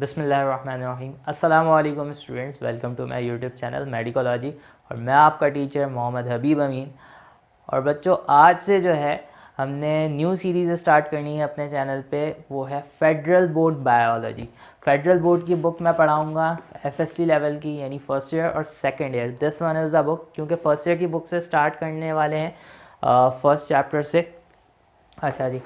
बिस्मिल्लाहिर्रहमानिर्रहीम। अस्सलाम वालेकुम students, welcome to my YouTube channel Medicology और मैं आपका टीचर मोहम्मद हबीब अमीन। और बच्चों, आज से जो है हमने न्यू सीरीज़ स्टार्ट करनी है अपने चैनल पे, वो है federal board biology. Federal board की बुक मैं पढ़ाऊँगा एफएससी लेवल की, यानी फ़र्स्ट ईयर और second year. This one is the book, क्योंकि फ़र्स्ट ईयर की बुक से स्टार्ट करने वाले हैं फर्स्ट चैप्टर से। अच्छा जी,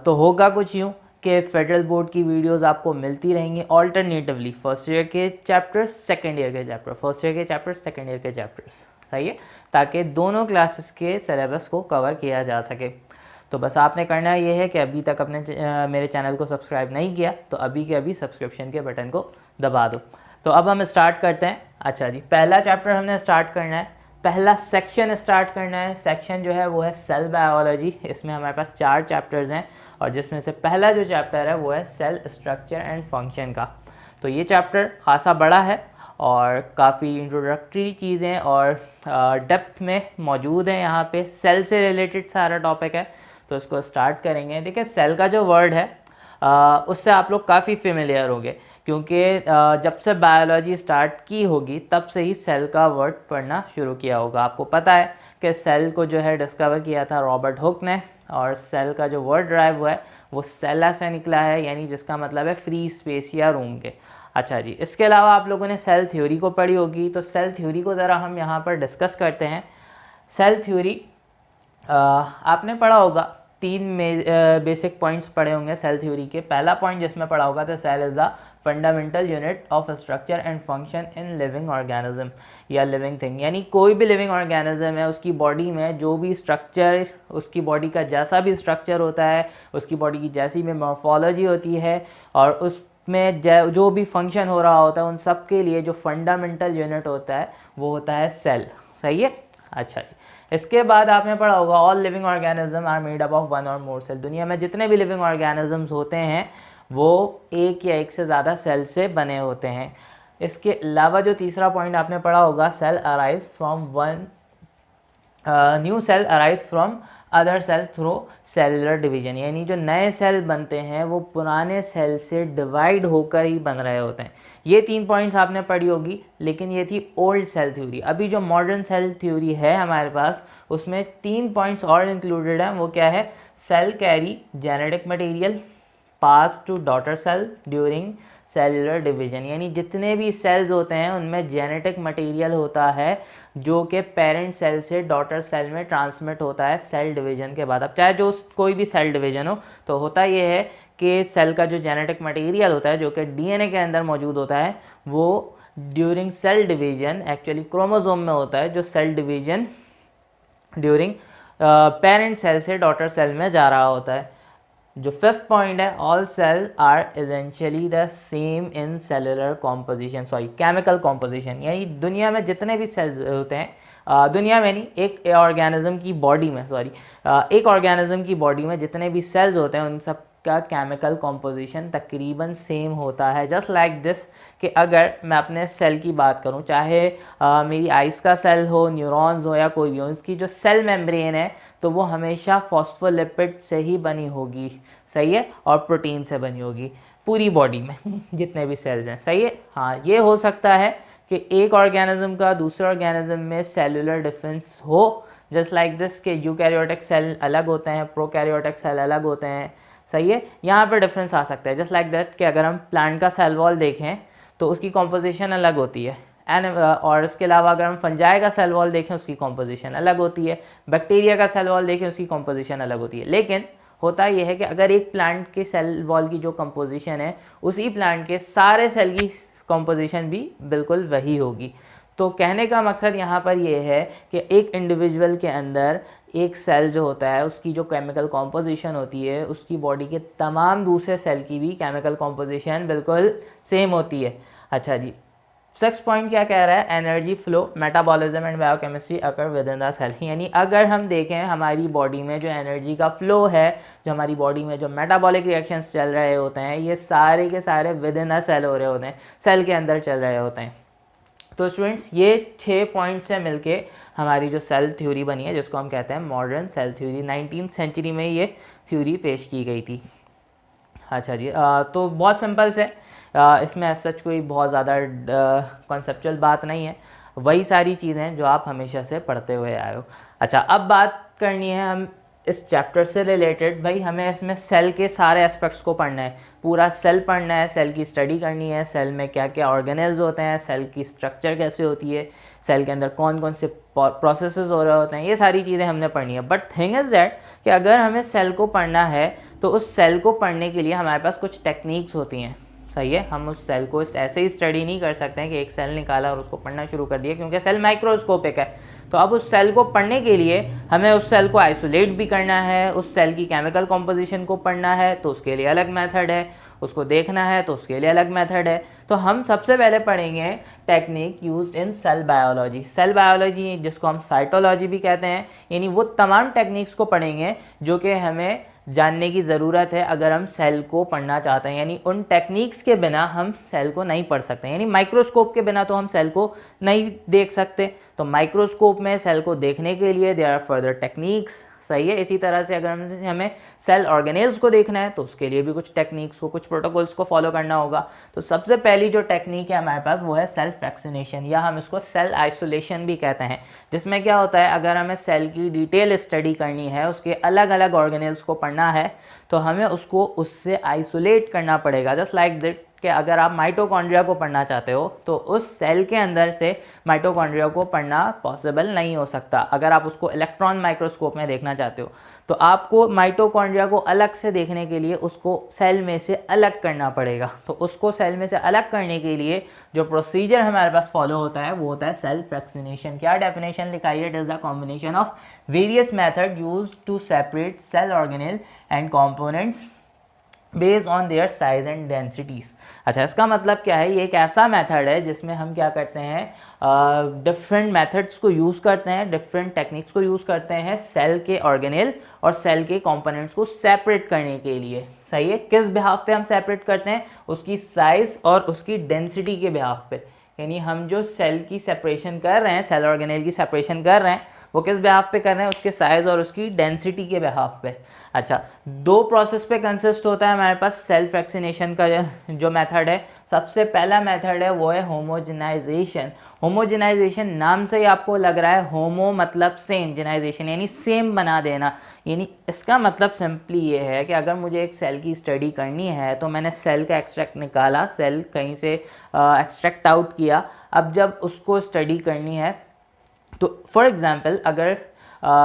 तो होगा कुछ यूँ कि फेडरल बोर्ड की वीडियोस आपको मिलती रहेंगी ऑल्टरनेटिवली, फर्स्ट ईयर के चैप्टर्स, सेकेंड ईयर के चैप्टर, फर्स्ट ईयर के चैप्टर्स, सेकेंड ईयर के चैप्टर्स, सही है, ताकि दोनों क्लासेस के सिलेबस को कवर किया जा सके। तो बस आपने करना ये है कि अभी तक अपने मेरे चैनल को सब्सक्राइब नहीं किया तो अभी के अभी सब्सक्रिप्शन के बटन को दबा दो। तो अब हम स्टार्ट करते हैं। अच्छा जी, पहला चैप्टर हमने स्टार्ट करना है, पहला सेक्शन स्टार्ट करना है। सेक्शन जो है वो है सेल बायोलॉजी। इसमें हमारे पास 4 चैप्टर्स हैं और जिसमें से पहला जो चैप्टर है वो है सेल स्ट्रक्चर एंड फंक्शन का। तो ये चैप्टर खासा बड़ा है और काफ़ी इंट्रोडक्टरी चीज़ें और डेप्थ में मौजूद हैं। यहाँ पे सेल से रिलेटेड सारा टॉपिक है, तो इसको स्टार्ट करेंगे। देखिए, सेल का जो वर्ड है उससे आप लोग काफ़ी फेमिलियर होंगे, क्योंकि जब से बायोलॉजी स्टार्ट की होगी तब से ही सेल का वर्ड पढ़ना शुरू किया होगा। आपको पता है कि सेल को जो है डिस्कवर किया था रॉबर्ट हुक ने, और सेल का जो वर्ड ड्राइव हुआ है वो सेला से निकला है, यानी जिसका मतलब है फ्री स्पेस या रूम के। अच्छा जी, इसके अलावा आप लोगों ने सेल थ्योरी को पढ़ी होगी, तो सेल थ्योरी को ज़रा हम यहाँ पर डिस्कस करते हैं। सेल थ्योरी आपने पढ़ा होगा, 3 बेसिक पॉइंट्स पढ़े होंगे सेल थ्योरी के। पहला पॉइंट जिसमें पढ़ा होगा तो cell is the fundamental unit of structure and function in living organism या लिविंग थिंग, यानी कोई भी लिविंग ऑर्गेनिज्म है उसकी बॉडी में जो भी स्ट्रक्चर, उसकी बॉडी का जैसा भी स्ट्रक्चर होता है, उसकी बॉडी की जैसी भी मॉर्फोलॉजी होती है और उसमें जो भी फंक्शन हो रहा होता है, उन सब के लिए जो फंडामेंटल यूनिट होता है वो होता है सेल। सही है। अच्छा जी, इसके बाद आपने पढ़ा होगा all living organism are made up of 1 और मोर सेल। दुनिया में जितने भी लिविंग ऑर्गेनिजम्स होते हैं वो एक या एक से ज़्यादा सेल से बने होते हैं। इसके अलावा जो तीसरा पॉइंट आपने पढ़ा होगा, cell arise from one new cell arise from other cell through cellular division, यानी जो नए सेल बनते हैं वो पुराने सेल से डिवाइड होकर ही बन रहे होते हैं। ये 3 पॉइंट्स आपने पढ़ी होगी, लेकिन ये थी ओल्ड सेल थ्योरी। अभी जो मॉडर्न सेल थ्योरी है हमारे पास, उसमें 3 पॉइंट्स और इंक्लूडेड हैं। वो क्या है? Cell carry genetic material pass to daughter cell during cellular division, यानी जितने भी सेल्स होते हैं उनमें जेनेटिक मटेरियल होता है जो कि पेरेंट सेल से डॉटर सेल में ट्रांसमिट होता है सेल डिवीजन के बाद। अब चाहे जो कोई भी सेल डिवीजन हो, तो होता ये है कि सेल का जो जेनेटिक मटेरियल होता है जो कि डीएनए के अंदर मौजूद होता है, वो during cell division actually chromosome में होता है, जो cell division during parent cell से डॉटर सेल में जा रहा होता है। जो 5th पॉइंट है, all cell are essentially the same in cellular composition, sorry chemical composition, यानी दुनिया में जितने भी सेल्स होते हैं, दुनिया में नहीं, एक ऑर्गेनिज्म की बॉडी में, एक ऑर्गेनिज्म की बॉडी में जितने भी सेल्स होते हैं उन सब का केमिकल कॉम्पोजिशन तकरीबन सेम होता है। जस्ट लाइक दिस, कि अगर मैं अपने सेल की बात करूं, चाहे मेरी आइस का सेल हो, न्यूरॉन्स हो या कोई भी हो, इसकी जो सेल मेम्ब्रेन है तो वो हमेशा फॉस्फोलिपिड से ही बनी होगी, सही है, और प्रोटीन से बनी होगी पूरी बॉडी में जितने भी सेल्स हैं, सही है। हाँ, ये हो सकता है कि एक ऑर्गेनिज्म का दूसरे ऑर्गेनिज्म में सेलुलर डिफरेंस हो, जस्ट लाइक दिस, के यूकैरियोटिक सेल अलग होते हैं, प्रोकैरियोटिक सेल अलग होते हैं, सही है। यहाँ पर डिफरेंस आ सकता है, जस्ट लाइक दैट, कि अगर हम प्लांट का सेल वॉल देखें तो उसकी कॉम्पोजिशन अलग होती है, और इसके अलावा अगर हम फंजाई का सेल वॉल देखें उसकी कॉम्पोजिशन अलग होती है, बैक्टीरिया का सेल वॉल देखें उसकी कॉम्पोजिशन अलग होती है। लेकिन होता यह है कि अगर एक प्लांट के सेल वॉल की जो कंपोजिशन है, उसी प्लांट के सारे सेल की कंपोजिशन भी बिल्कुल वही होगी। तो कहने का मकसद यहाँ पर यह है कि एक इंडिविजुअल के अंदर एक सेल जो होता है उसकी जो केमिकल कॉम्पोजिशन होती है, उसकी बॉडी के तमाम दूसरे सेल की भी केमिकल कॉम्पोजिशन बिल्कुल सेम होती है। अच्छा जी, 6th पॉइंट क्या कह रहा है? Energy flow metabolism and biochemistry occur within the cell, यानी अगर हम देखें हमारी बॉडी में जो एनर्जी का फ्लो है, जो हमारी बॉडी में जो मेटाबॉलिक रिएक्शंस चल रहे होते हैं, ये सारे के सारे विद इन द सेल हो रहे होते हैं, सेल के अंदर चल रहे होते हैं। तो स्टूडेंट्स, ये 6 पॉइंट से मिलके हमारी जो सेल थ्योरी बनी है, जिसको हम कहते हैं modern cell theory, 19th century में ये थ्योरी पेश की गई थी। अच्छा जी, तो बहुत सिंपल से इसमें सच कोई बहुत ज़्यादा कॉन्सेप्चुअल बात नहीं है, वही सारी चीज़ें जो आप हमेशा से पढ़ते हुए आए हो। अच्छा, अब बात करनी है हम इस चैप्टर से रिलेटेड। भाई हमें इसमें सेल के सारे एस्पेक्ट्स को पढ़ना है, पूरा सेल पढ़ना है, सेल की स्टडी करनी है, सेल में क्या क्या ऑर्गेनेल्स होते हैं, सेल की स्ट्रक्चर कैसे होती है, सेल के अंदर कौन कौन से प्रोसेसेस हो रहे होते हैं, ये सारी चीज़ें हमने पढ़नी है। बट थिंग इज़ दैट कि अगर हमें सेल को पढ़ना है तो उस सेल को पढ़ने के लिए हमारे पास कुछ टेक्निक्स होती हैं। सही है, हम उस सेल को ऐसे ही स्टडी नहीं कर सकते हैं कि एक सेल निकाला और उसको पढ़ना शुरू कर दिया, क्योंकि सेल माइक्रोस्कोपिक है। तो अब उस सेल को पढ़ने के लिए हमें उस सेल को आइसोलेट भी करना है, उस सेल की केमिकल कॉम्पोजिशन को पढ़ना है तो उसके लिए अलग मेथड है, उसको देखना है तो उसके लिए अलग मेथड है। तो हम सबसे पहले पढ़ेंगे technique used in cell biology. Cell biology जिसको हम साइटोलॉजी भी कहते हैं, यानी वो तमाम टेक्निक्स को पढ़ेंगे जो कि हमें जानने की ज़रूरत है अगर हम सेल को पढ़ना चाहते हैं। यानी उन टेक्निक्स के बिना हम सेल को नहीं पढ़ सकते, यानी माइक्रोस्कोप के बिना तो हम सेल को नहीं देख सकते। तो माइक्रोस्कोप में सेल को देखने के लिए देयर आर फर्दर टेक्निक्स। सही है, इसी तरह से अगर हमें सेल ऑर्गेनेल्स को देखना है तो उसके लिए भी कुछ टेक्निक्स को, कुछ प्रोटोकॉल्स को फॉलो करना होगा। तो सबसे पहली जो टेक्निक है हमारे पास वो है सेल फ्रैक्शनेशन, या हम इसको सेल आइसोलेशन भी कहते हैं। जिसमें क्या होता है, अगर हमें सेल की डिटेल स्टडी करनी है, उसके अलग अलग ऑर्गेनेल्स को पढ़ना है, तो हमें उसको उससे आइसोलेट करना पड़ेगा। जस्ट लाइक दैट कि अगर आप माइटोकॉन्ड्रिया को पढ़ना चाहते हो तो उस सेल के अंदर से माइटोकॉन्ड्रिया को पढ़ना पॉसिबल नहीं हो सकता। अगर आप उसको इलेक्ट्रॉन माइक्रोस्कोप में देखना चाहते हो तो आपको माइटोकॉन्ड्रिया को अलग से देखने के लिए उसको सेल में से अलग करना पड़ेगा। तो उसको सेल में से अलग करने के लिए जो प्रोसीजर हमारे पास फॉलो होता है वो होता है सेल फ्रैक्शनेशन। क्या डेफिनेशन लिखाई है? It is the combination of various method used to separate cell organelle and components based on their size and densities. अच्छा, इसका मतलब क्या है? ये एक ऐसा मेथड है जिसमें हम क्या करते हैं, डिफरेंट मेथड्स को यूज़ करते हैं, डिफरेंट टेक्निक्स को यूज़ करते हैं सेल के ऑर्गेनेल और सेल के कंपोनेंट्स को सेपरेट करने के लिए। सही है, किस बिहाफ पे हम सेपरेट करते हैं? उसकी साइज़ और उसकी डेंसिटी के बिहाफ पे। यानी हम जो सेल की सेपरेशन कर रहे हैं, सेल ऑर्गेनेल की सेपरेशन कर रहे हैं, वो किस बिहाफ पे कर रहे हैं? उसके साइज़ और उसकी डेंसिटी के बिहाफ पे। अच्छा, दो प्रोसेस पे कंसिस्ट होता है हमारे पास सेल फ्रैक्शनेशन का जो मेथड है। सबसे पहला मेथड है वो है होमोजेनाइजेशन। होमोजेनाइजेशन नाम से ही आपको लग रहा है, होमो मतलब सेम, जेनाइजेशन यानी सेम बना देना। यानी इसका मतलब सिंपली ये है कि अगर मुझे एक सेल की स्टडी करनी है तो मैंने सेल का एक्सट्रैक्ट निकाला, सेल कहीं से एक्सट्रैक्ट आउट किया। अब जब उसको स्टडी करनी है तो फॉर एग्जांपल अगर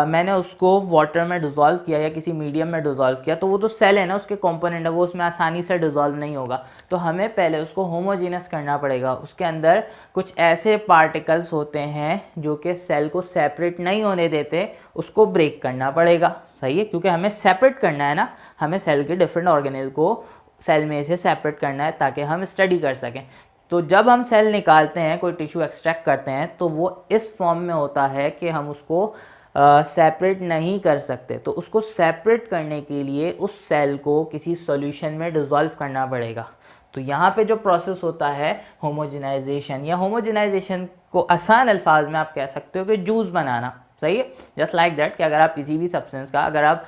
मैंने उसको वाटर में डिज़ोल्व किया या किसी मीडियम में डिज़ोल्व किया, तो वो तो सेल है ना, उसके कंपोनेंट है, वो उसमें आसानी से डिज़ोल्व नहीं होगा। तो हमें पहले उसको होमोजीनस करना पड़ेगा। उसके अंदर कुछ ऐसे पार्टिकल्स होते हैं जो कि सेल को सेपरेट नहीं होने देते, उसको ब्रेक करना पड़ेगा। सही है, क्योंकि हमें सेपरेट करना है ना, हमें सेल के डिफरेंट ऑर्गेनेल को सेल में से सेपरेट करना है ताकि हम स्टडी कर सकें। तो जब हम सेल निकालते हैं, कोई टिश्यू एक्सट्रैक्ट करते हैं, तो वो इस फॉर्म में होता है कि हम उसको सेपरेट नहीं कर सकते। तो उसको सेपरेट करने के लिए उस सेल को किसी सॉल्यूशन में डिज़ोल्व करना पड़ेगा। तो यहाँ पे जो प्रोसेस होता है होमोजेनाइजेशन, या होमोजेनाइजेशन को आसान अल्फाज में आप कह सकते हो कि जूस बनाना। सही है, जस्ट लाइक दैट कि अगर आप किसी भी सब्सटेंस का, अगर आप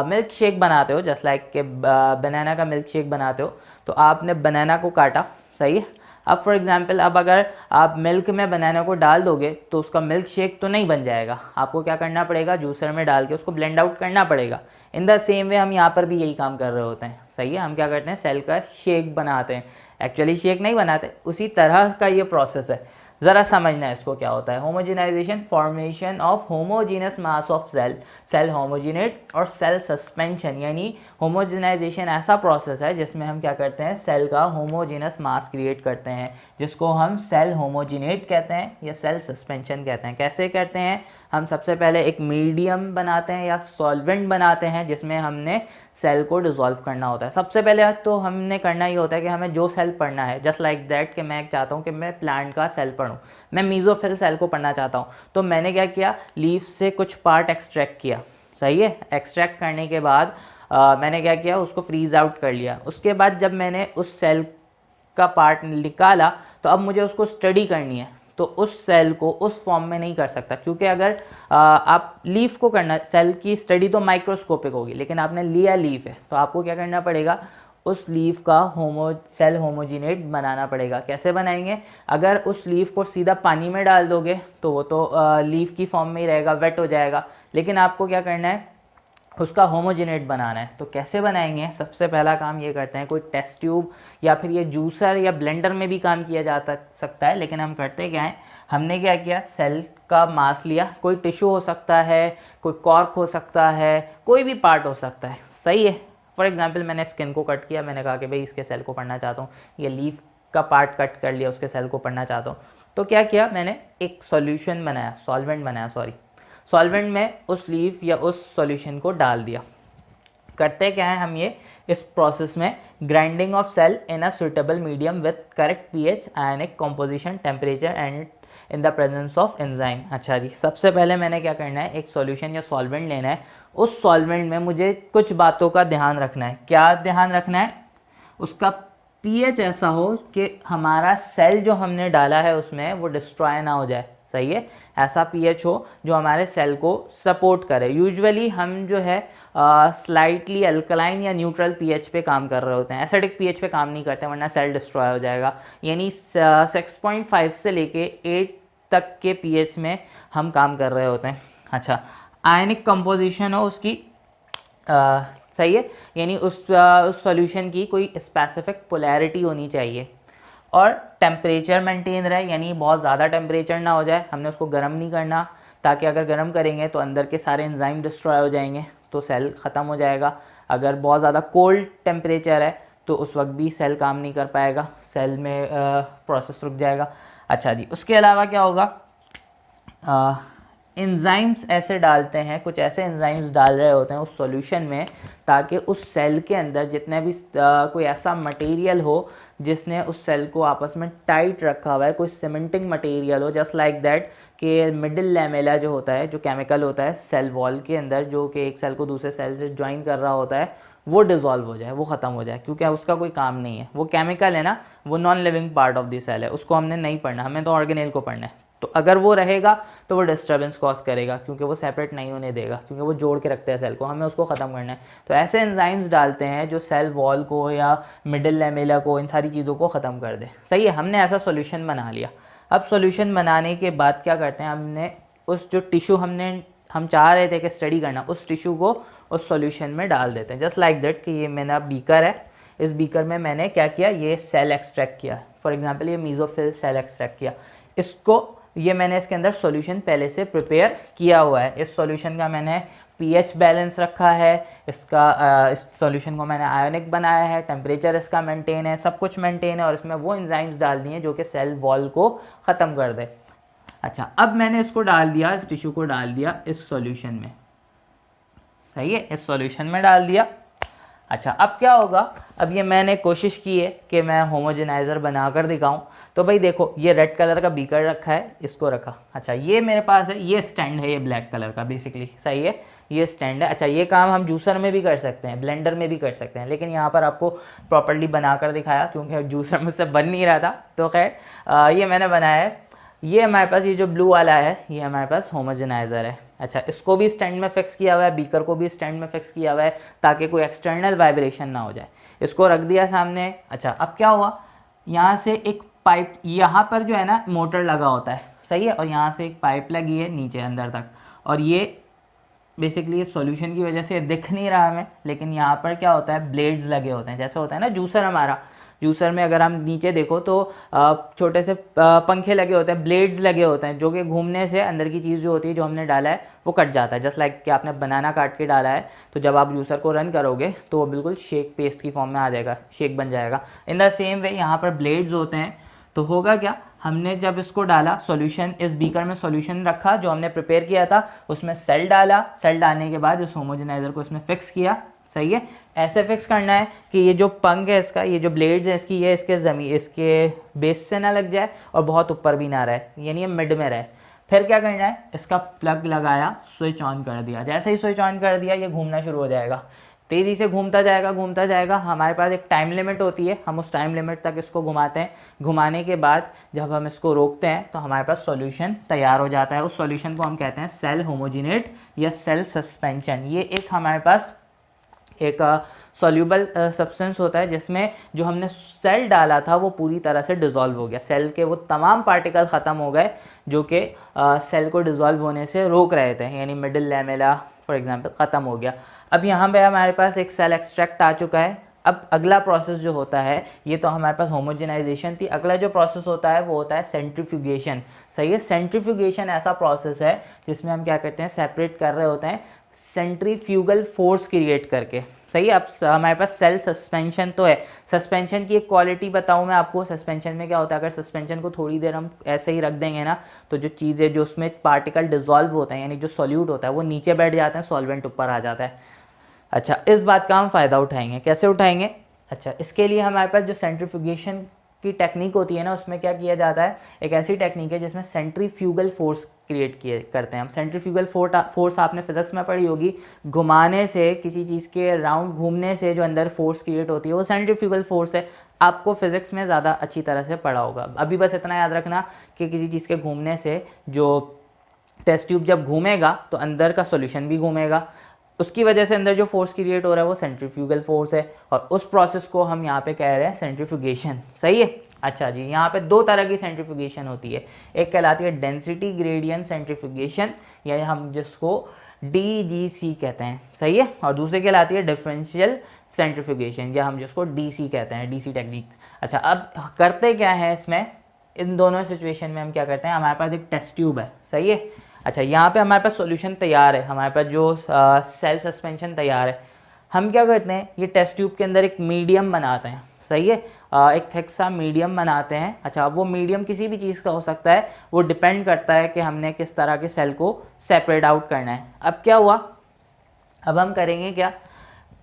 मिल्क शेक बनाते हो, जस्ट लाइक के बनाना का मिल्क शेक बनाते हो, तो आपने बनाना को काटा। सही है, अब फॉर एग्जांपल अब अगर आप मिल्क में बनाना को डाल दोगे तो उसका मिल्क शेक तो नहीं बन जाएगा। आपको क्या करना पड़ेगा? जूसर में डाल के उसको ब्लेंड आउट करना पड़ेगा। इन द सेम वे हम यहाँ पर भी यही काम कर रहे होते हैं। सही है, हम क्या करते हैं? सेल का शेक बनाते हैं। एक्चुअली शेक नहीं बनाते, उसी तरह का ये प्रोसेस है। ज़रा समझना है इसको क्या होता है। Homogenization, formation of homogeneous mass of cell, cell homogenate और सेल सस्पेंशन। यानी होमोजेनाइजेशन ऐसा प्रोसेस है जिसमें हम क्या करते हैं? सेल का होमोजीनस मास क्रिएट करते हैं, जिसको हम सेल होमोजिनेट कहते हैं या सेल सस्पेंशन कहते हैं। कैसे करते हैं? हम सबसे पहले एक मीडियम बनाते हैं या सॉल्वेंट बनाते हैं जिसमें हमने सेल को डिज़ोल्व करना होता है। सबसे पहले तो हमने करना ही होता है कि हमें जो सेल पढ़ना है, जस्ट लाइक दैट कि मैं चाहता हूँ कि मैं प्लांट का सेल पढ़ूँ, मैं मीज़ोफिल सेल को पढ़ना चाहता हूँ, तो मैंने क्या किया? लीफ से कुछ पार्ट एक्सट्रैक्ट किया। सही है, एक्सट्रैक्ट करने के बाद मैंने क्या किया? उसको फ्रीज आउट कर लिया। उसके बाद जब मैंने उस सेल का पार्ट निकाला तो अब मुझे उसको स्टडी करनी है, तो उस सेल को उस फॉर्म में नहीं कर सकता, क्योंकि अगर आप लीफ को करना, सेल की स्टडी तो माइक्रोस्कोपिक होगी, लेकिन आपने लिया लीफ है, तो आपको क्या करना पड़ेगा? उस लीफ का सेल होमोजिनेट बनाना पड़ेगा। कैसे बनाएंगे? अगर उस लीफ को सीधा पानी में डाल दोगे तो वो तो लीफ की फॉर्म में ही रहेगा, वेट हो जाएगा। लेकिन आपको क्या करना है, उसका होमोजिनेट बनाना है। तो कैसे बनाएंगे? सबसे पहला काम ये करते हैं, कोई टेस्ट ट्यूब या फिर ये जूसर या ब्लेंडर में भी काम किया जा सकता है, लेकिन हम करते क्या है, हमने क्या किया, सेल का मास लिया। कोई टिश्यू हो सकता है, कोई कॉर्क हो सकता है, कोई भी पार्ट हो सकता है, सही है। फॉर एग्जांपल मैंने स्किन को कट किया, मैंने कहा कि भाई इसके सेल को पढ़ना चाहता हूँ, ये लीफ का पार्ट कट कर लिया, उसके सेल को पढ़ना चाहता हूँ। तो क्या किया, मैंने एक सॉल्यूशन बनाया, सॉल्वेंट में उस लीफ या उस सॉल्यूशन को डाल दिया। करते क्या है हम, ये इस प्रोसेस में grinding of cell in a suitable medium with correct pH, ionic composition, temperature and in the presence of enzyme. अच्छा जी, सबसे पहले मैंने क्या करना है, एक सॉल्यूशन या सॉल्वेंट लेना है। उस सॉल्वेंट में मुझे कुछ बातों का ध्यान रखना है। क्या ध्यान रखना है? उसका पीएच ऐसा हो कि हमारा सेल जो हमने डाला है उसमें वो डिस्ट्रॉय ना हो जाए, सही है। ऐसा पीएच हो जो हमारे सेल को सपोर्ट करे। यूजुअली हम जो है स्लाइटली अल्कलाइन या न्यूट्रल पीएच पे काम कर रहे होते हैं, एसिडिक पीएच पे काम नहीं करते, वरना सेल डिस्ट्रॉय हो जाएगा। यानी 6.5 से लेके 8 तक के पीएच में हम काम कर रहे होते हैं। अच्छा, आयनिक कंपोजिशन हो उसकी सही है, यानी उस सॉल्यूशन की कोई स्पेसिफिक पोलैरिटी होनी चाहिए, और टेम्परेचर मेंटेन रहे, यानी बहुत ज़्यादा टेम्परेचर ना हो जाए। हमने उसको गर्म नहीं करना, ताकि अगर गर्म करेंगे तो अंदर के सारे एंजाइम डिस्ट्रॉय हो जाएंगे, तो सेल ख़त्म हो जाएगा। अगर बहुत ज़्यादा कोल्ड टेम्परेचर है तो उस वक्त भी सेल काम नहीं कर पाएगा, सेल में प्रोसेस रुक जाएगा। अच्छा जी, उसके अलावा क्या होगा, एंजाइम्स ऐसे डालते हैं, कुछ ऐसे एंजाइम्स डाल रहे होते हैं उस सॉल्यूशन में, ताकि उस सेल के अंदर जितने भी कोई ऐसा मटेरियल हो जिसने उस सेल को आपस में टाइट रखा हुआ है, कोई सीमेंटिंग मटेरियल हो, जस्ट लाइक दैट कि मिडिल लैमेला जो होता है, जो केमिकल होता है सेल वॉल के अंदर, जो कि एक सेल को दूसरे सेल से ज्वाइन कर रहा होता है, वो डिज़ोल्व हो जाए, वो ख़त्म हो जाए, क्योंकि उसका कोई काम नहीं है। वो केमिकल है ना, वो non living part of the cell है, उसको हमने नहीं पढ़ना, हमें तो ऑर्गेनेल को पढ़ना है। तो अगर वो रहेगा तो वो डिस्टर्बेंस कॉज करेगा, क्योंकि वो सेपरेट नहीं होने देगा, क्योंकि वो जोड़ के रखते हैं सेल को, हमें उसको ख़त्म करना है। तो ऐसे एंजाइम्स डालते हैं जो सेल वॉल को या मिडिल लैमेला को, इन सारी चीज़ों को ख़त्म कर दे, सही है। हमने ऐसा सॉल्यूशन बना लिया। अब सॉल्यूशन बनाने के बाद क्या करते हैं, हमने उस जो टिश्यू हम चाह रहे थे कि स्टडी करना, उस टिश्यू को उस सॉल्यूशन में डाल देते हैं, जस्ट लाइक दैट कि ये मेरा बीकर है, इस बीकर में मैंने क्या किया, ये सेल एक्सट्रैक्ट किया। फॉर एग्जांपल ये मेसोफिल सेल एक्सट्रैक्ट किया, इसको ये मैंने इसके अंदर सॉल्यूशन पहले से प्रिपेयर किया हुआ है। इस सॉल्यूशन का मैंने पीएच बैलेंस रखा है, इस सॉल्यूशन को मैंने आयोनिक बनाया है, टेम्परेचर इसका मेंटेन है, सब कुछ मेंटेन है, और इसमें वो एंजाइम्स डाल दिए जो कि सेल वॉल को ख़त्म कर दे। अच्छा, अब मैंने इसको डाल दिया, इस टिश्यू को डाल दिया इस सॉल्यूशन में, सही है, इस सॉल्यूशन में डाल दिया। अच्छा, अब क्या होगा, अब ये मैंने कोशिश की है कि मैं होमोजेनाइज़र बनाकर दिखाऊं। तो भाई देखो, ये रेड कलर का बीकर रखा है, इसको रखा। अच्छा, ये मेरे पास है, ये स्टैंड है, ये ब्लैक कलर का बेसिकली, सही है, ये स्टैंड है। अच्छा, ये काम हम जूसर में भी कर सकते हैं, ब्लेंडर में भी कर सकते हैं, लेकिन यहाँ पर आपको प्रॉपर्ली बनाकर दिखाया, क्योंकि जूसर मुझसे बन नहीं रहा था। तो खैर ये मैंने बनाया है। ये हमारे पास, ये जो ब्लू वाला है, ये हमारे पास होमोजेनाइज़र है। अच्छा, इसको भी स्टैंड में फिक्स किया हुआ है, बीकर को भी स्टैंड में फिक्स किया हुआ है, ताकि कोई एक्सटर्नल वाइब्रेशन ना हो जाए। इसको रख दिया सामने। अच्छा, अब क्या हुआ, यहाँ से एक पाइप, यहाँ पर जो है ना मोटर लगा होता है, सही है, और यहाँ से एक पाइप लगी है नीचे अंदर तक, और ये बेसिकली ये सॉल्यूशन की वजह से दिख नहीं रहा हमें, लेकिन यहाँ पर क्या होता है, ब्लेड्स लगे होते हैं, जैसे होता है ना जूसर हमारा। जूसर में अगर हम नीचे देखो तो छोटे से पंखे लगे होते हैं, ब्लेड्स लगे होते हैं, जो कि घूमने से अंदर की चीज़ जो होती है, जो हमने डाला है, वो कट जाता है। जस्ट लाइक कि आपने बनाना काट के डाला है, तो जब आप जूसर को रन करोगे तो वो बिल्कुल शेक पेस्ट की फॉर्म में आ जाएगा, शेक बन जाएगा। इन द सेम वे यहाँ पर ब्लेड्स होते हैं। तो होगा क्या, हमने जब इसको डाला सॉल्यूशन, इस बीकर में सॉल्यूशन रखा जो हमने प्रिपेयर किया था, उसमें सेल डाला, सेल डालने के बाद इस होमोजेनाइज़र को इसमें फिक्स किया, सही है। ऐसे फिक्स करना है कि ये जो पंख है इसका, ये जो ब्लेड्स है इसकी, ये इसके बेस से ना लग जाए और बहुत ऊपर भी ना रहे, यानी ये मिड में रहे। फिर क्या करना है, इसका प्लग लगाया, स्विच ऑन कर दिया। जैसे ही स्विच ऑन कर दिया, ये घूमना शुरू हो जाएगा, तेज़ी से घूमता जाएगा। हमारे पास एक टाइम लिमिट होती है, हम उस टाइम लिमिट तक इसको घुमाते हैं। घुमाने के बाद जब हम इसको रोकते हैं तो हमारे पास सॉल्यूशन तैयार हो जाता है। उस सॉल्यूशन को हम कहते हैं सेल होमोजिनेट या सेल सस्पेंशन। ये एक हमारे पास एक सॉल्यूबल सब्सटेंस होता है जिसमें जो हमने सेल डाला था वो पूरी तरह से डिज़ोल्व हो गया, सेल के वो तमाम पार्टिकल ख़त्म हो गए जो कि सेल को डिज़ोल्व होने से रोक रहे थे, यानी मिडिल लैमेला फॉर एग्जांपल ख़त्म हो गया। अब यहाँ पे हमारे पास एक सेल एक्सट्रैक्ट आ चुका है। अब अगला प्रोसेस जो होता है, ये तो हमारे पास होमोजेनाइजेशन थी, अगला जो प्रोसेस होता है वो होता है सेंट्रीफ्यूगेशन। सही है, सेंट्रीफ्यूगेशन ऐसा प्रोसेस है जिसमें हम क्या करते हैं, सेपरेट कर रहे होते हैं सेंट्रीफ्यूगल फोर्स क्रिएट करके। सही है, अब हमारे पास सेल सस्पेंशन तो है। सस्पेंशन की एक क्वालिटी बताऊं मैं आपको, सस्पेंशन में क्या होता है, अगर सस्पेंशन को थोड़ी देर हम ऐसे ही रख देंगे ना, तो जो चीज़ें जो उसमें पार्टिकल डिजॉल्व होते हैं, यानी जो सॉल्यूट होता है वो नीचे बैठ जाते हैं, सॉल्वेंट ऊपर आ जाता है। अच्छा, इस बात का हम फ़ायदा उठाएंगे, कैसे उठाएंगे? अच्छा, इसके लिए हमारे पास जो सेंट्रीफ्यूगेशन की टेक्निक होती है ना, उसमें क्या किया जाता है, एक ऐसी टेक्निक है जिसमें सेंट्रीफ्यूगल फोर्स क्रिएट किए करते हैं हम। सेंट्रीफ्यूगल फोर्स आपने फिजिक्स में पढ़ी होगी, घुमाने से, किसी चीज़ के राउंड घूमने से जो अंदर फोर्स क्रिएट होती है वो सेंट्रीफ्यूगल फोर्स है। आपको फिजिक्स में ज़्यादा अच्छी तरह से पढ़ा होगा। अभी बस इतना याद रखना कि किसी चीज़ के घूमने से जो टेस्ट ट्यूब जब घूमेगा तो अंदर का सॉल्यूशन भी घूमेगा, उसकी वजह से अंदर जो फोर्स क्रिएट हो रहा है वो सेंट्रीफ्यूगल फोर्स है, और उस प्रोसेस को हम यहाँ पे कह रहे हैं सेंट्रीफ्यूगेशन। सही है। अच्छा जी, यहाँ पे दो तरह की सेंट्रीफ्यूगेशन होती है, एक कहलाती है डेंसिटी ग्रेडियंट सेंट्रीफ्यूगेशन, या हम जिसको DGC कहते हैं। सही है, और दूसरी कहलाती है डिफरेंशियल सेंट्रीफ्यूगेशन, या हम जिसको DC कहते हैं, DC टेक्निक्स। अच्छा, अब करते क्या है इसमें, इन दोनों सिचुएशन में हम क्या करते हैं, हमारे पास एक टेस्ट ट्यूब है। सही है। अच्छा, यहाँ पे हमारे पास सॉल्यूशन तैयार है, हमारे पास जो सेल सस्पेंशन तैयार है। हम क्या करते हैं, ये टेस्ट ट्यूब के अंदर एक मीडियम बनाते हैं। सही है, एक थिक सा मीडियम बनाते हैं। अच्छा, अब वो मीडियम किसी भी चीज़ का हो सकता है, वो डिपेंड करता है कि हमने किस तरह के सेल को सेपरेट आउट करना है। अब क्या हुआ, अब हम करेंगे क्या,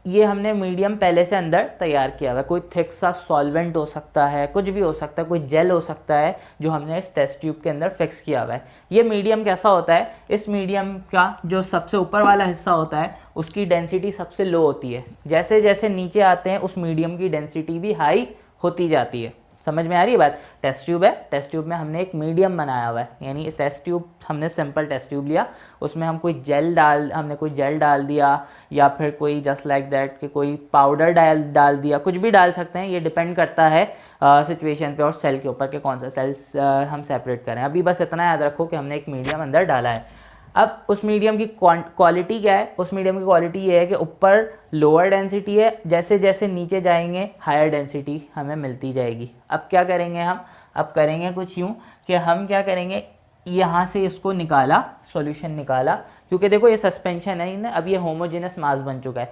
ये हमने मीडियम पहले से अंदर तैयार किया हुआ है, कोई थिक सा सॉल्वेंट हो सकता है, कुछ भी हो सकता है, कोई जेल हो सकता है जो हमने इस टेस्ट ट्यूब के अंदर फिक्स किया हुआ है। ये मीडियम कैसा होता है, इस मीडियम का जो सबसे ऊपर वाला हिस्सा होता है उसकी डेंसिटी सबसे लो होती है, जैसे जैसे नीचे आते हैं उस मीडियम की डेंसिटी भी हाई होती जाती है। समझ में आ रही है बात? टेस्ट ट्यूब है, टेस्ट ट्यूब में हमने एक मीडियम बनाया हुआ है, यानी इस टेस्ट ट्यूब, हमने सिंपल टेस्ट ट्यूब लिया, उसमें हम कोई जेल डाल दिया, या फिर कोई जस्ट लाइक दैट कि कोई पाउडर डाल दिया, कुछ भी डाल सकते हैं, ये डिपेंड करता है सिचुएशन पे और सेल के ऊपर कि कौन सा सेल्स हम सेपरेट करें। अभी बस इतना याद रखो कि हमने एक मीडियम अंदर डाला है। अब उस मीडियम की क्वालिटी क्या है, उस मीडियम की क्वालिटी ये है कि ऊपर लोअर डेंसिटी है, जैसे जैसे नीचे जाएंगे हायर डेंसिटी हमें मिलती जाएगी। अब क्या करेंगे हम, अब करेंगे कुछ यूँ कि हम क्या करेंगे, यहाँ से इसको निकाला, सॉल्यूशन निकाला, क्योंकि देखो ये सस्पेंशन है ना, अब ये होमोजेनस मास बन चुका है,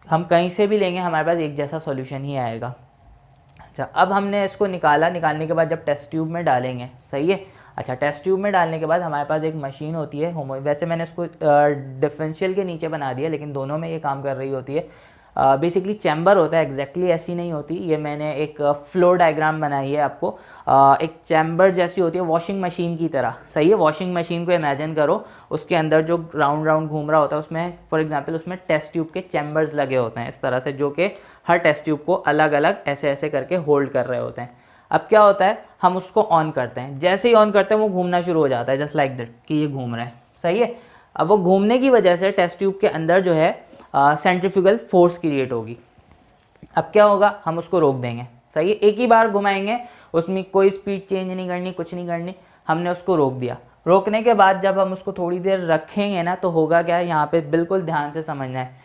हम कहीं से भी लेंगे हमारे पास एक जैसा सॉल्यूशन ही आएगा। अच्छा, अब हमने इसको निकाला, निकालने के बाद जब टेस्ट ट्यूब में डालेंगे। सही है। अच्छा, टेस्ट ट्यूब में डालने के बाद हमारे पास एक मशीन होती है, वैसे मैंने इसको डिफरेंशियल के नीचे बना दिया, लेकिन दोनों में ये काम कर रही होती है। बेसिकली चैम्बर होता है, एग्जैक्टली ऐसी नहीं होती, ये मैंने एक फ्लो डायग्राम बनाई है आपको। एक चैम्बर जैसी होती है वॉशिंग मशीन की तरह। सही है, वॉशिंग मशीन को इमेजिन करो, उसके अंदर जो राउंड राउंड घूम रहा होता है उसमें फॉर एग्जांपल उसमें टेस्ट ट्यूब के चैम्बर्स लगे होते हैं इस तरह से, जो कि हर टेस्ट ट्यूब को अलग अलग ऐसे ऐसे करके होल्ड कर रहे होते हैं। अब क्या होता है, हम उसको ऑन करते हैं, जैसे ही ऑन करते हैं वो घूमना शुरू हो जाता है, जस्ट लाइक दैट कि ये घूम रहा है। सही है। अब वो घूमने की वजह से टेस्ट ट्यूब के अंदर जो है सेंट्रीफ्यूगल फोर्स क्रिएट होगी। अब क्या होगा, हम उसको रोक देंगे। सही है, एक ही बार घुमाएंगे, उसमें कोई स्पीड चेंज नहीं करनी, कुछ नहीं करनी, हमने उसको रोक दिया। रोकने के बाद जब हम उसको थोड़ी देर रखेंगे ना, तो होगा क्या, यहाँ पे बिल्कुल ध्यान से समझना है,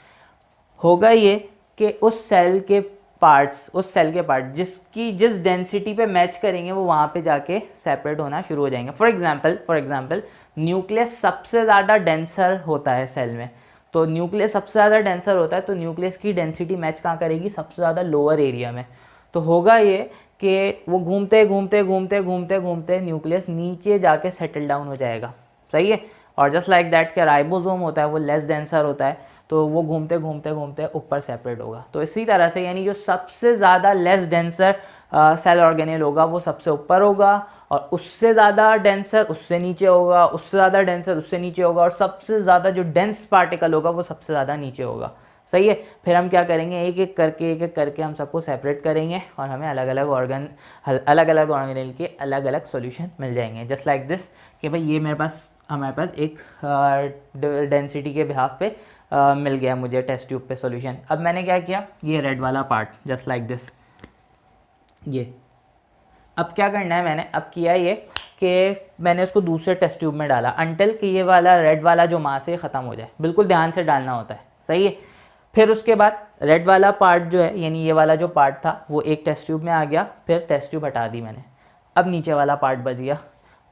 होगा ये कि उस सेल के पार्ट जिस डेंसिटी पे मैच करेंगे वो वहाँ पे जाके सेपरेट होना शुरू हो जाएंगे। फॉर एग्जांपल न्यूक्लियस सबसे ज़्यादा डेंसर होता है सेल में, तो न्यूक्लियस सबसे ज़्यादा डेंसर होता है, तो न्यूक्लियस की डेंसिटी मैच कहाँ करेगी, सबसे ज़्यादा लोअर एरिया में। तो होगा ये कि वो घूमते घूमते घूमते घूमते घूमते न्यूक्लियस नीचे जाके सेटल डाउन हो जाएगा। सही है। और जस्ट लाइक दैट क्या राइबोसोम होता है वो लेस डेंसर होता है, तो वो घूमते घूमते घूमते ऊपर सेपरेट होगा। तो इसी तरह से यानी जो सबसे ज़्यादा लेस डेंसर सेल ऑर्गेनेल होगा वो सबसे ऊपर होगा, और उससे ज़्यादा डेंसर उससे नीचे होगा, उससे ज़्यादा डेंसर उससे नीचे होगा, और सबसे ज़्यादा जो डेंस पार्टिकल होगा वो सबसे ज़्यादा नीचे होगा। सही है। फिर हम क्या करेंगे, एक एक करके हम सबको सेपरेट करेंगे, और हमें अलग अलग ऑर्गेनेल के अलग अलग सॉल्यूशन मिल जाएंगे। जस्ट लाइक दिस कि भाई ये हमारे पास एक डेंसिटी के बिहाफ पे मिल गया मुझे टेस्ट ट्यूब पे सॉल्यूशन। अब मैंने क्या किया, ये रेड वाला पार्ट जस्ट लाइक दिस, ये अब क्या करना है, मैंने अब किया ये कि मैंने उसको दूसरे टेस्ट ट्यूब में डाला अंटिल कि ये वाला रेड वाला जो मास है ख़त्म हो जाए। बिल्कुल ध्यान से डालना होता है, सही है। फिर उसके बाद रेड वाला पार्ट जो है, यानी ये वाला जो पार्ट था वो एक टेस्ट ट्यूब में आ गया, फिर टेस्ट ट्यूब हटा दी मैंने। अब नीचे वाला पार्ट बच गया,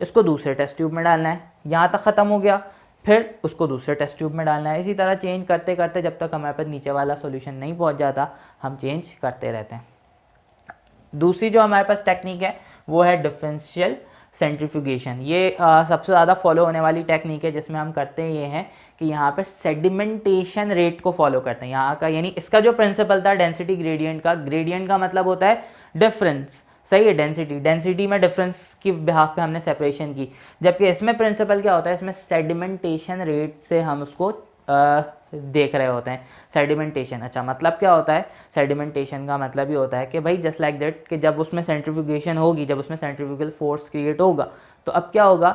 इसको दूसरे टेस्ट ट्यूब में डालना है, यहाँ तक ख़त्म हो गया, फिर उसको दूसरे टेस्ट ट्यूब में डालना है। इसी तरह चेंज करते करते जब तक हमारे पास नीचे वाला सॉल्यूशन नहीं पहुँच जाता, हम चेंज करते रहते हैं। दूसरी जो हमारे पास टेक्निक है वो है डिफरेंशियल सेंट्रीफ्यूगेशन। ये सबसे ज़्यादा फॉलो होने वाली टेक्निक है, जिसमें हम करते हैं ये हैं कि यहाँ पर सेडिमेंटेशन रेट को फॉलो करते हैं यहाँ का, यानी इसका जो प्रिंसिपल था डेंसिटी ग्रेडियंट का मतलब होता है डिफरेंस, सही है। डेंसिटी में डिफरेंस की बिहाफ पे हमने सेपरेशन की, जबकि इसमें प्रिंसिपल क्या होता है, इसमें सेडिमेंटेशन रेट से हम उसको देख रहे होते हैं। सेडिमेंटेशन, अच्छा मतलब क्या होता है, सेडिमेंटेशन का मतलब ही होता है कि भाई जस्ट लाइक दैट कि जब उसमें सेंट्रीफ्यूगेशन होगी, जब उसमें सेंट्रीफ्यूगल फोर्स क्रिएट होगा, तो अब क्या होगा,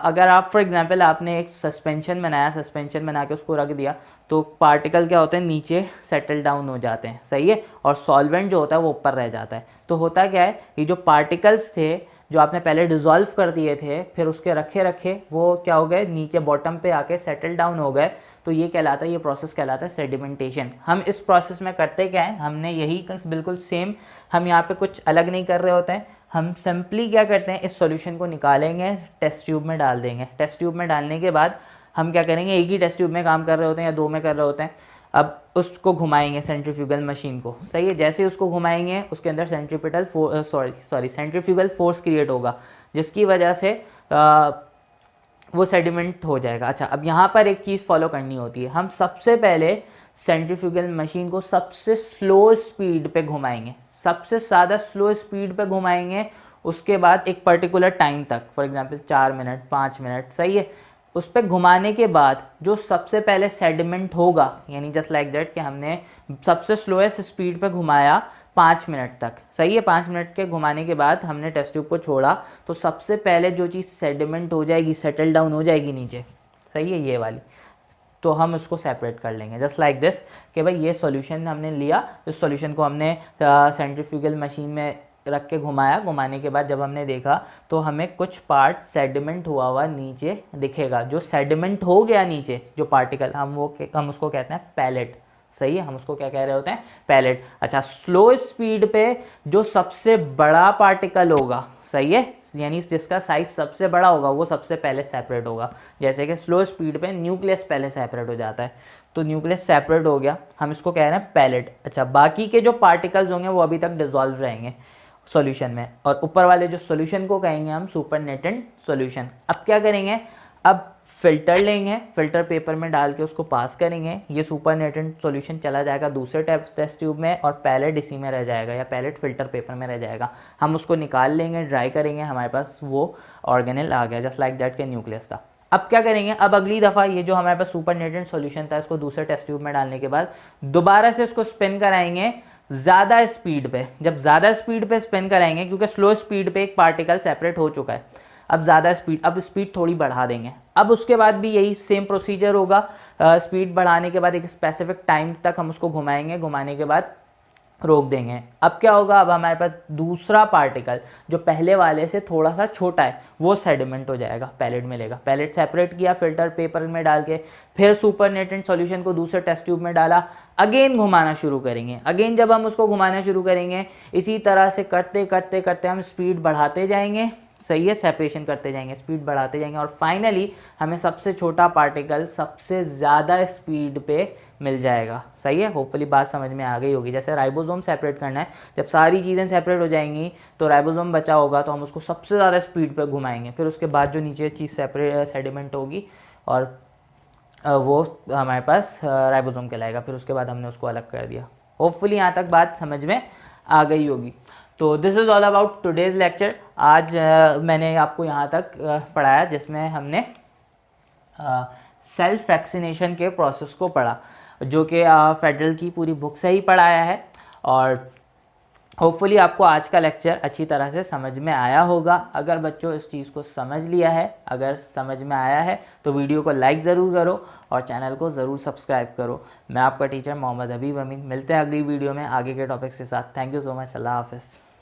अगर आप फॉर एग्जांपल आपने एक सस्पेंशन बनाया, सस्पेंशन बना के उसको रख दिया, तो पार्टिकल क्या होते हैं नीचे सेटल डाउन हो जाते हैं, सही है, और सॉल्वेंट जो होता है वो ऊपर रह जाता है। तो होता क्या है, ये जो पार्टिकल्स थे जो आपने पहले डिज़ोल्व कर दिए थे, फिर उसके रखे रखे वो क्या हो गए, नीचे बॉटम पे आके सेटल डाउन हो गए, तो ये कहलाता है, ये प्रोसेस कहलाता है सेडिमेंटेशन। हम इस प्रोसेस में करते क्या है, हमने यही बिल्कुल सेम, हम यहाँ पे कुछ अलग नहीं कर रहे होते हैं, हम सिंपली क्या करते हैं, इस सॉल्यूशन को निकालेंगे, टेस्ट ट्यूब में डाल देंगे। टेस्ट ट्यूब में डालने के बाद हम क्या करेंगे, एक ही टेस्ट ट्यूब में काम कर रहे होते हैं या दो में कर रहे होते हैं, अब उसको घुमाएंगे सेंट्रीफ्यूगल मशीन को, सही है। जैसे उसको घुमाएंगे उसके अंदर सेंट्रीफ्यूगल फोर्स क्रिएट होगा, जिसकी वजह से वो सेडिमेंट हो जाएगा। अच्छा, अब यहाँ पर एक चीज़ फॉलो करनी होती है, हम सबसे पहले सेंट्रीफ्यूगल मशीन को सबसे स्लो स्पीड पे घुमाएंगे, सबसे ज़्यादा स्लो स्पीड पे घुमाएंगे, उसके बाद एक पर्टिकुलर टाइम तक, फॉर एग्जांपल 4 मिनट 5 मिनट, सही है। उस पर घुमाने के बाद जो सबसे पहले सेडिमेंट होगा, यानी जस्ट लाइक दैट कि हमने सबसे स्लोएस्ट स्पीड पे घुमाया 5 मिनट तक, सही है। 5 मिनट के घुमाने के बाद हमने टेस्ट ट्यूब को छोड़ा, तो सबसे पहले जो चीज़ सेडिमेंट हो जाएगी, सेटल डाउन हो जाएगी नीचे, सही है, ये वाली, तो हम उसको सेपरेट कर लेंगे जस्ट लाइक दिस कि भाई ये सॉल्यूशन हमने लिया, इस सॉल्यूशन को हमने सेंट्रीफ्यूगल मशीन में रख के घुमाया, घुमाने के बाद जब हमने देखा तो हमें कुछ पार्ट सेडिमेंट हुआ नीचे दिखेगा। जो सेडिमेंट हो गया नीचे, जो पार्टिकल, हम उसको कहते हैं पैलेट, सही है, हम उसको क्या कह रहे होते हैं, पैलेट। अच्छा, स्लो स्पीड पे जो सबसे बड़ा पार्टिकल होगा, सही है, यानी जिसका साइज सबसे बड़ा होगा वो सबसे पहले सेपरेट होगा। जैसे कि स्लो स्पीड पे न्यूक्लियस पहले सेपरेट हो जाता है, तो न्यूक्लियस सेपरेट हो गया, हम इसको कह रहे हैं पैलेट। अच्छा, बाकी के जो पार्टिकल्स होंगे वो अभी तक डिसॉल्व रहेंगे सॉल्यूशन में, और ऊपर वाले जो सॉल्यूशन को कहेंगे हम सुपरनेटेंट सॉल्यूशन। अब क्या करेंगे, अब फिल्टर लेंगे, फिल्टर पेपर में डाल के उसको पास करेंगे, ये सुपरनेटेंट सॉल्यूशन चला जाएगा दूसरे टेस्ट ट्यूब में, और पैलेट इसी में रह जाएगा, या पैलेट फिल्टर पेपर में रह जाएगा। हम उसको निकाल लेंगे, ड्राई करेंगे, हमारे पास वो ऑर्गेनेल आ गया, जस्ट लाइक दैट के न्यूक्लियस था। अब क्या करेंगे, अब अगली दफ़ा ये जो हमारे पास सुपरनेटेंट सॉल्यूशन था, इसको दूसरे टेस्ट ट्यूब में डालने के बाद दोबारा से इसको स्पिन कराएंगे ज़्यादा स्पीड पे। जब ज़्यादा स्पीड पे स्पिन कराएंगे, क्योंकि स्लो स्पीड पे एक पार्टिकल सेपरेट हो चुका है, अब ज़्यादा स्पीड, अब स्पीड थोड़ी बढ़ा देंगे। अब उसके बाद भी यही सेम प्रोसीजर होगा, स्पीड बढ़ाने के बाद एक स्पेसिफिक टाइम तक हम उसको घुमाएंगे, घुमाने के बाद रोक देंगे। अब क्या होगा, अब हमारे पास दूसरा पार्टिकल जो पहले वाले से थोड़ा सा छोटा है वो सेडिमेंट हो जाएगा, पैलेट मिलेगा। पैलेट सेपरेट किया फिल्टर पेपर में डाल के, फिर सुपरनेटेंट सॉल्यूशन को दूसरे टेस्ट ट्यूब में डाला, अगेन घुमाना शुरू करेंगे। अगेन जब हम उसको घुमाना शुरू करेंगे, इसी तरह से करते करते करते हम स्पीड बढ़ाते जाएंगे, सही है, सेपरेशन करते जाएंगे, स्पीड बढ़ाते जाएंगे, और फाइनली हमें सबसे छोटा पार्टिकल सबसे ज़्यादा स्पीड पे मिल जाएगा, सही है। होपफुली बात समझ में आ गई होगी। जैसे राइबोसोम सेपरेट करना है, जब सारी चीज़ें सेपरेट हो जाएंगी तो राइबोसोम बचा होगा, तो हम उसको सबसे ज़्यादा स्पीड पे घुमाएंगे, फिर उसके बाद जो नीचे चीज़ सेडिमेंट होगी और वो हमारे पास राइबोसोम कहलाएगा, फिर उसके बाद हमने उसको अलग कर दिया। होपफुली यहाँ तक बात समझ में आ गई होगी। तो this is all about today's lecture. आज मैंने आपको यहाँ तक पढ़ाया जिसमें हमने सेल्फ वैक्सीनेशन के प्रोसेस को पढ़ा, जो कि फेडरल की पूरी बुक से ही पढ़ाया है, और होपफुली आपको आज का लेक्चर अच्छी तरह से समझ में आया होगा। अगर बच्चों इस चीज़ को समझ लिया है, अगर समझ में आया है तो वीडियो को लाइक ज़रूर करो और चैनल को ज़रूर सब्सक्राइब करो। मैं आपका टीचर मोहम्मद हबीब अमीन, मिलते हैं अगली वीडियो में आगे के टॉपिक्स के साथ। Thank you so much. अल्लाह हाफ़िज़।